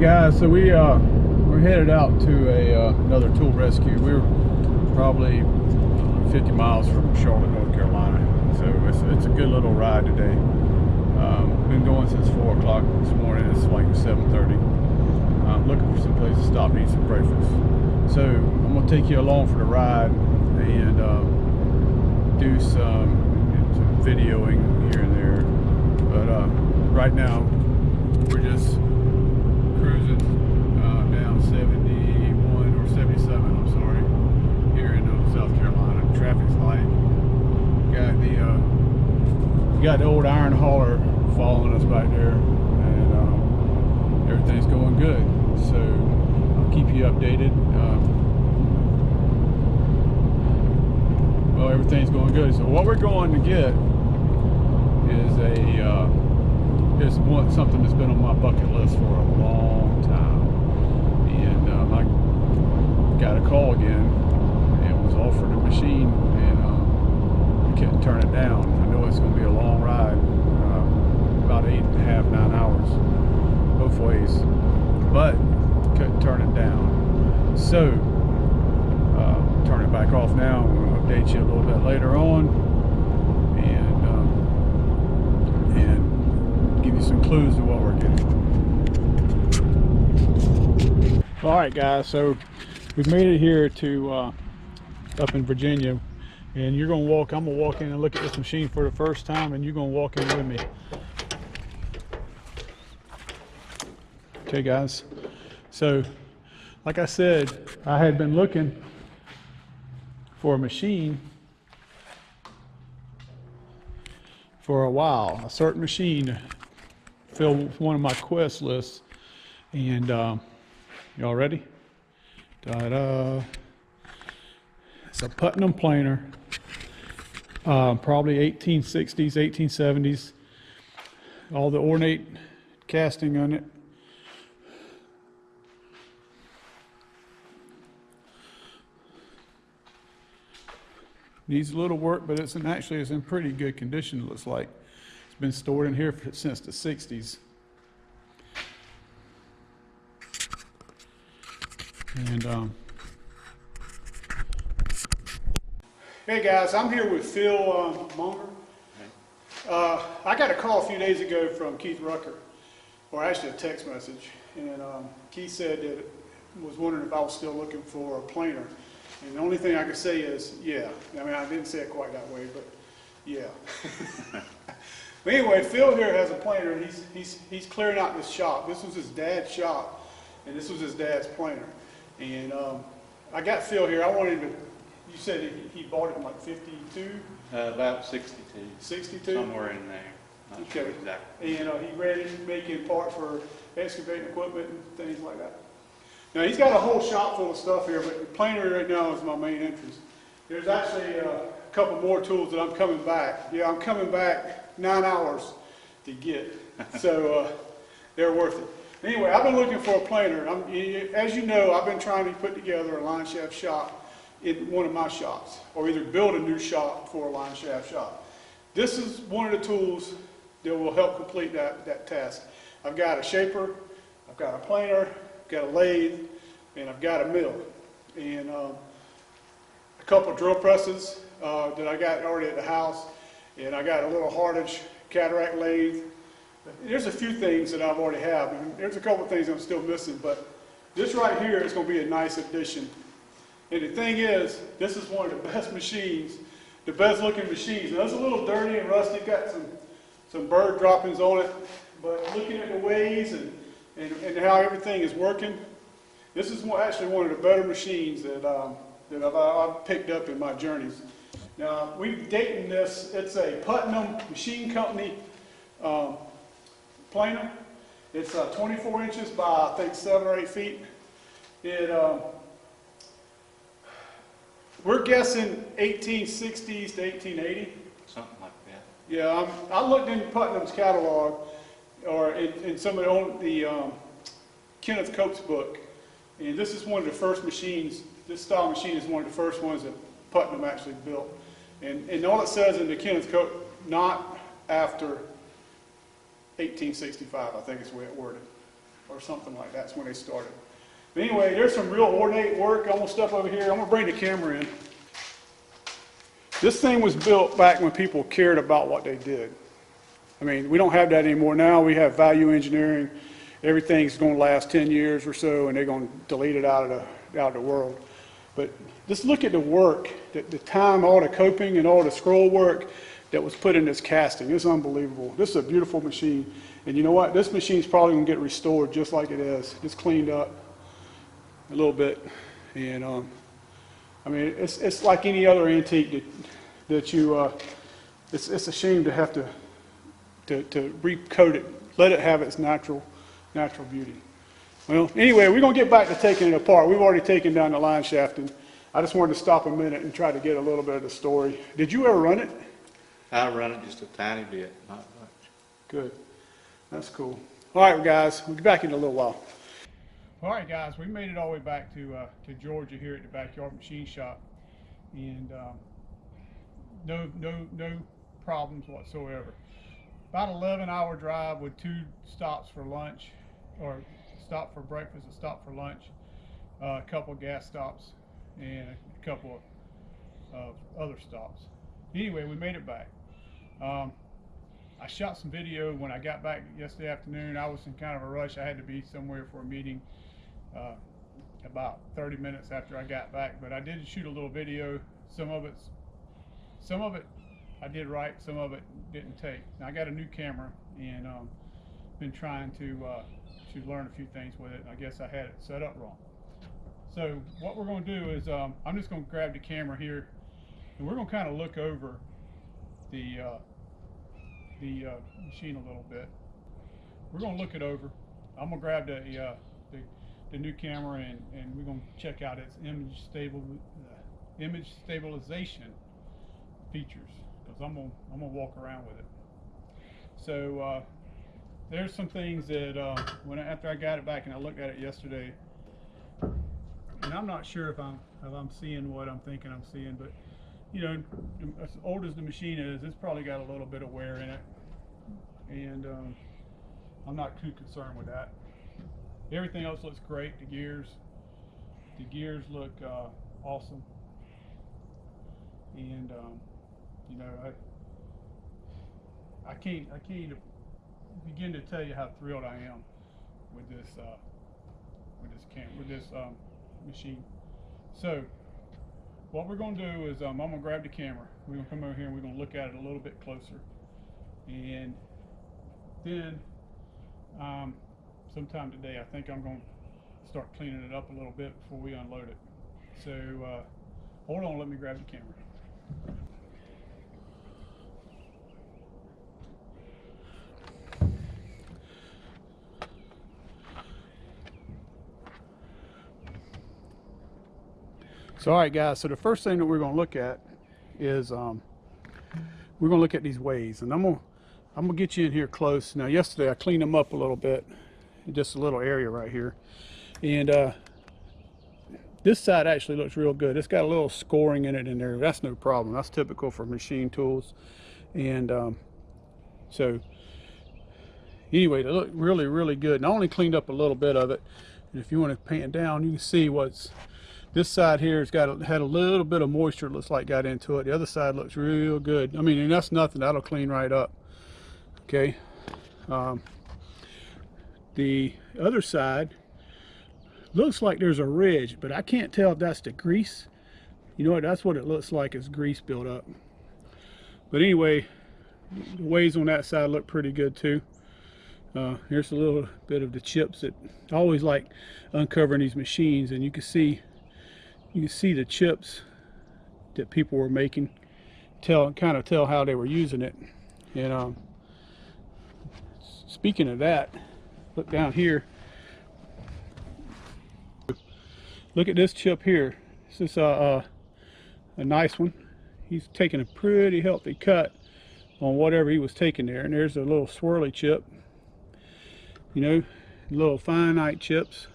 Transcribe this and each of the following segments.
guys, so we're headed out to another tool rescue. We're probably 50 miles from Charlotte, North Carolina. So it's a good little ride today. Been going since 4 o'clock this morning. It's like 7:30. I'm looking for some place to stop and eat some breakfast. So I'm gonna take you along for the ride and do some videoing here and there. But right now we're just cruising down 71 or 77, I'm sorry, here in South Carolina. Traffic's light. Got the old iron hauler following us back there, and everything's going good. So I'll keep you updated. Well, everything's going good. So what we're going to get is something that's been on my bucket list for a long time, and I got a call again and was offered a machine, and I couldn't turn it down. I know it's going to be a long ride, about 8.5, 9 hours both ways, but couldn't turn it down. So turn it back off now. I'm going to update you a little bit later on and give you some clues to what we're getting. All right, guys, so we've made it here to up in Virginia, and you're gonna walk. I'm gonna walk in and look at this machine for the first time, and you're gonna walk in with me. Okay, guys. So, like I said, I had been looking for a machine for a while, a certain machine to fill one of my quest lists, and y'all ready? Ta-da! It's a Putnam planer, probably 1860s, 1870s. All the ornate casting on it. Needs a little work, but it's in pretty good condition, it looks like. It's been stored in here since the 60s. And hey guys, I'm here with Phil Munger. I got a call a few days ago from Keith Rucker, or actually a text message, and Keith said that was wondering if I was still looking for a planer. And the only thing I could say is, yeah. I mean, I didn't say it quite that way, but yeah. But anyway, Phil here has a planer. He's clearing out this shop. This was his dad's shop, and this was his dad's planer. And I got Phil here. I wanted to. You said he bought it in like 52? About 62. 62? Somewhere in there. Not okay. Sure exactly. And he ran it making part for excavating equipment and things like that. Now he's got a whole shop full of stuff here, but the planer right now is my main interest. There's actually a couple more tools that I'm coming back. Yeah, I'm coming back 9 hours to get. So they're worth it. Anyway, I've been looking for a planer. As you know, I've been trying to put together a line shaft shop in one of my shops, or either build a new shop for a line shaft shop. This is one of the tools that will help complete that task. I've got a shaper, I've got a planer, I've got a lathe, and I've got a mill, and a couple of drill presses that I got already at the house, and I got a little Hardage cataract lathe. There's a few things that I've already have, and there's a couple of things I'm still missing, but this right here is going to be a nice addition. And the thing is, this is one of the best machines, the best looking machines. Now it's a little dirty and rusty, got some bird droppings on it, but looking at the ways and how everything is working, this is actually one of the better machines that I've picked up in my journeys. Now we're dating this. It's a Putnam Machine Company planer. It's 24 inches by I think 7 or 8 feet. We're guessing 1860s to 1880. Something like that. Yeah, I looked in Putnam's catalog, or in some of the Kenneth Cope's book, and this is one of the first machines. This style machine is one of the first ones that Putnam actually built. And all it says in the Kenneth Cope, not after 1865, I think is the way it worded. or something like that's when they started. But anyway, there's some real ornate work. I'm gonna step over here. I'm gonna bring the camera in. This thing was built back when people cared about what they did. I mean, we don't have that anymore. Now we have value engineering. Everything's going to last 10 years or so, and they're going to delete it out of the world. But just look at the work, the time, all the coping and all the scroll work that was put in this casting. It's unbelievable. This is a beautiful machine. And you know what? This machine's probably going to get restored just like it is. Just cleaned up a little bit. And I mean, it's like any other antique that you, it's a shame to have to recoat it, let it have its natural beauty. Well, anyway, we're going to get back to taking it apart. We've already taken down the line shaft, and I just wanted to stop a minute and try to get a little bit of the story. Did you ever run it? I run it just a tiny bit, not much. Good. That's cool. All right, guys, we'll be back in a little while. All right, guys, we made it all the way back to Georgia here at the Backyard Machine Shop, and no problems whatsoever. About 11-hour drive with 2 stops for lunch, or stop for breakfast and stop for lunch, a couple of gas stops, and a couple of other stops. Anyway, we made it back. I shot some video when I got back yesterday afternoon. I was in kind of a rush. I had to be somewhere for a meeting about 30 minutes after I got back, but I did shoot a little video. Some of it I did right, some of it didn't take. Now I got a new camera, and been trying to learn a few things with it. I guess I had it set up wrong. So what we're going to do is I'm just going to grab the camera here, and we're going to kind of look over the machine a little bit. We're going to look it over. I'm going to grab the new camera, and we're going to check out its image stabilization features, because I'm gonna walk around with it. So there's some things that after I got it back and I looked at it yesterday, and I'm not sure if I'm seeing what I'm thinking I'm seeing, but you know, as old as the machine is, it's probably got a little bit of wear in it, and I'm not too concerned with that. Everything else looks great. The gears look awesome, and you know, I can't begin to tell you how thrilled I am with this machine. So what we're going to do is I'm going to grab the camera. We're going to come over here and we're going to look at it a little bit closer, and then sometime today I think I'm going to start cleaning it up a little bit before we unload it. So hold on, let me grab the camera. So all right, guys, so the first thing that we're going to look at is we're going to look at these ways, and I'm gonna get you in here close. Now yesterday I cleaned them up a little bit, just a little area right here, and this side actually looks real good. It's got a little scoring in it in there. That's no problem. That's typical for machine tools. And so anyway, they look really, really good. And I only cleaned up a little bit of it. And if you want to pan down, you can see what's this side here has had a little bit of moisture, looks like, got into it. The other side looks real good. I mean, and that's nothing. That'll clean right up. Okay. The other side looks like there's a ridge, but I can't tell if that's the grease. You know what? That's what it looks like, is grease built up. But anyway, the ways on that side look pretty good too. Here's a little bit of the chips that I always like uncovering these machines, and you can see the chips that people were making. Kind of tell how they were using it. And speaking of that, look down here. Look at this chip here. This is a nice one. He's taking a pretty healthy cut on whatever he was taking there. And there's a little swirly chip. You know, little finite chips.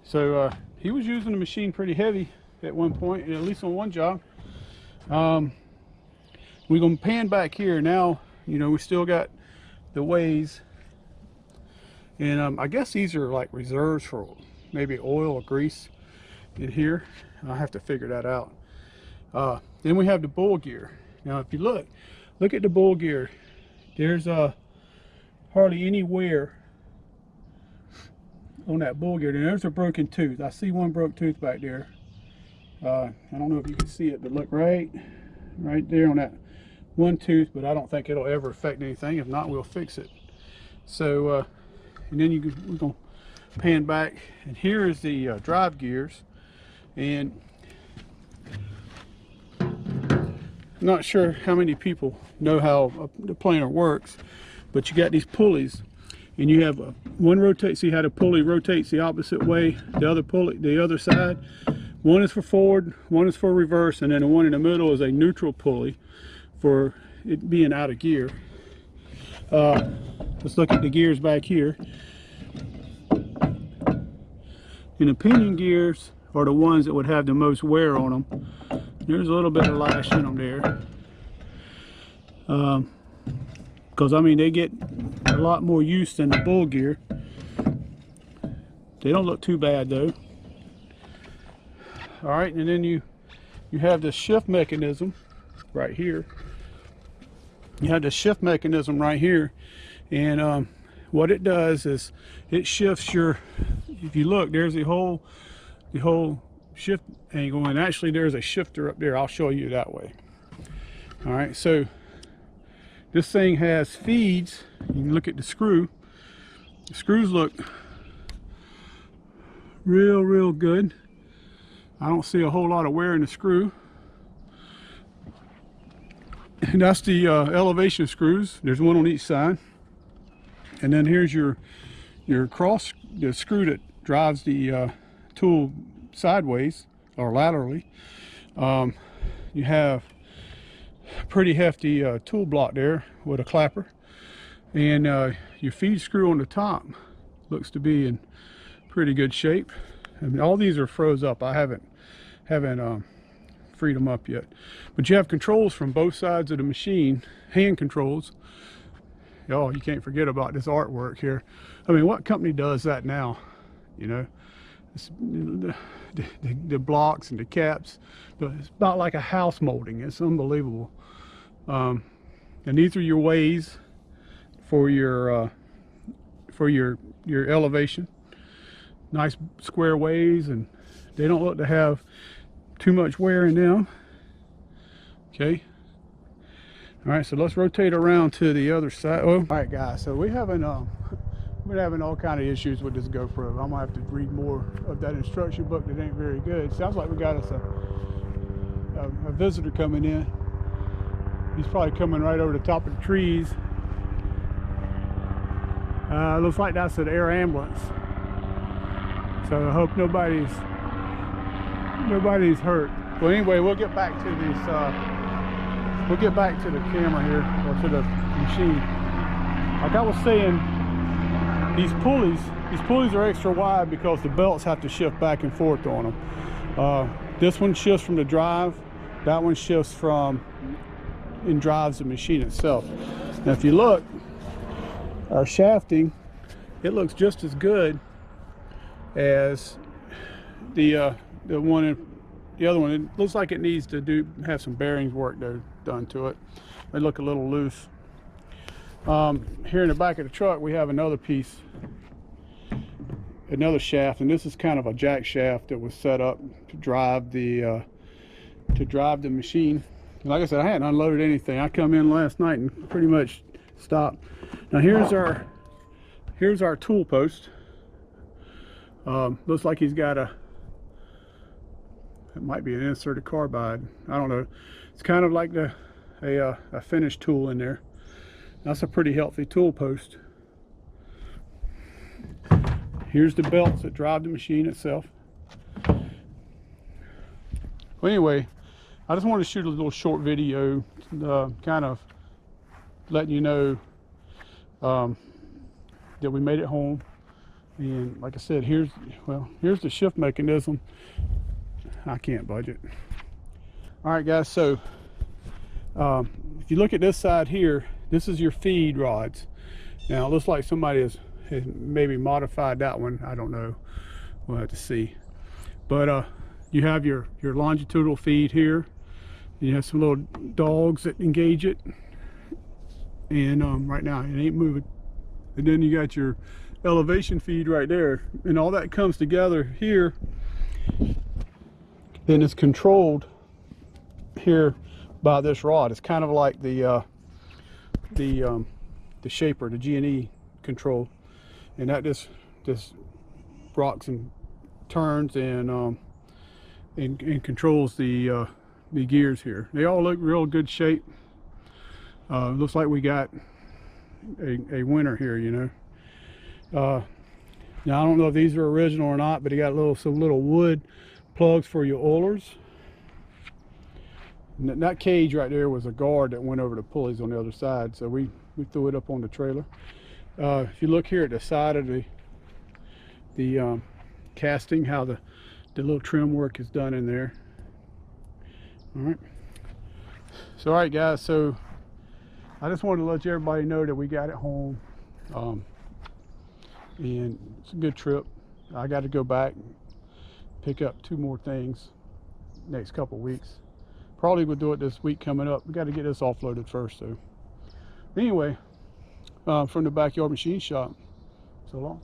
So he was using the machine pretty heavy at one point, at least on one job. We're going to pan back here now. You know, we still got the ways, And I guess these are like reserves for maybe oil or grease in here. I'll have to figure that out. Then we have the bull gear. Now if you look at the bull gear, there's hardly any wear on that bull gear. And there's a broken tooth. I see one broke tooth back there. I don't know if you can see it, but look right there on that one tooth, but I don't think it'll ever affect anything. If not, we'll fix it. So and then we're going to pan back, and here is the drive gears. And I'm not sure how many people know how the planer works, but you got these pulleys, and you have one rotates. See how the pulley rotates the opposite way, the other pulley the other side. One is for forward, one is for reverse, and then the one in the middle is a neutral pulley for it being out of gear. Let's look at the gears back here. And the pinion gears are the ones that would have the most wear on them. There's a little bit of lash in them there. Because I mean, they get a lot more use than the bull gear. They don't look too bad though. All right, and then you have the shift mechanism right here. You have the shift mechanism right here, and what it does is it shifts your. If you look, there's the whole shift angle, and actually there's a shifter up there. I'll show you that way. All right, so this thing has feeds. You can look at the screw. The screws look real good. I don't see a whole lot of wear in the screw. And that's the elevation screws. There's one on each side. And then here's your the screw that drives the tool sideways or laterally. You have a pretty hefty tool block there with a clapper. And your feed screw on the top looks to be in pretty good shape. I mean, all these are froze up. I haven't freed them up yet. But you have controls from both sides of the machine, hand controls. Oh, you can't forget about this artwork here. I mean, what company does that now? You know, the blocks and the caps. But it's about like a house molding. It's unbelievable. And these are your ways for your elevation. Nice square ways, and they don't look to have too much wear in them. Okay. All right, so let's rotate around to the other side. Oh, all right, guys. So we're having all kind of issues with this GoPro. I'm gonna have to read more of that instruction book that ain't very good. Sounds like we got us a visitor coming in. He's probably coming right over the top of the trees. Looks like that's an air ambulance. So I hope nobody's hurt. Well, anyway, we'll get back to this. We'll get back to the camera here, or to the machine. Like I was saying, these pulleys are extra wide because the belts have to shift back and forth on them. This one shifts from the drive. That one shifts from and drives the machine itself. Now, if you look, our shafting, it looks just as good as the other one. It looks like it needs to have some bearings work done to it. They look a little loose. Here in the back of the truck, we have another piece, another shaft, and this is kind of a jack shaft that was set up to drive the machine. And like I said, I hadn't unloaded anything. I come in last night and pretty much stopped. Now here's our tool post. Looks like he's got it might be an inserted carbide. I don't know. It's kind of like a finished tool in there. That's a pretty healthy tool post. Here's the belts that drive the machine itself. Well, anyway, I just wanted to shoot a little short video, kind of letting you know that we made it home. And like I said, here's the shift mechanism. I can't budge it. All right, guys, so if you look at this side here, this is your feed rods. Now it looks like somebody maybe modified that one. I don't know. We'll have to see. But you have your longitudinal feed here. You have some little dogs that engage it, and right now it ain't moving. And then you got your elevation feed right there, and all that comes together here. Then it's controlled here by this rod. It's kind of like the shaper, the G&E control, and that just rocks and turns and controls the gears here. They all look real good shape. Looks like we got a winner here, you know. Now I don't know if these are original or not, but they got some little wood plugs for your oilers. And that cage right there was a guard that went over the pulleys on the other side, so we threw it up on the trailer. If you look here at the side of the casting, how the little trim work is done in there. All right. So all right, guys. So I just wanted to let everybody know that we got it home, and it's a good trip. I got to go back and pick up 2 more things next couple weeks. Probably will do it this week coming up. We got to get this offloaded first, though. Anyway, from the Backyard Machine Shop. So long.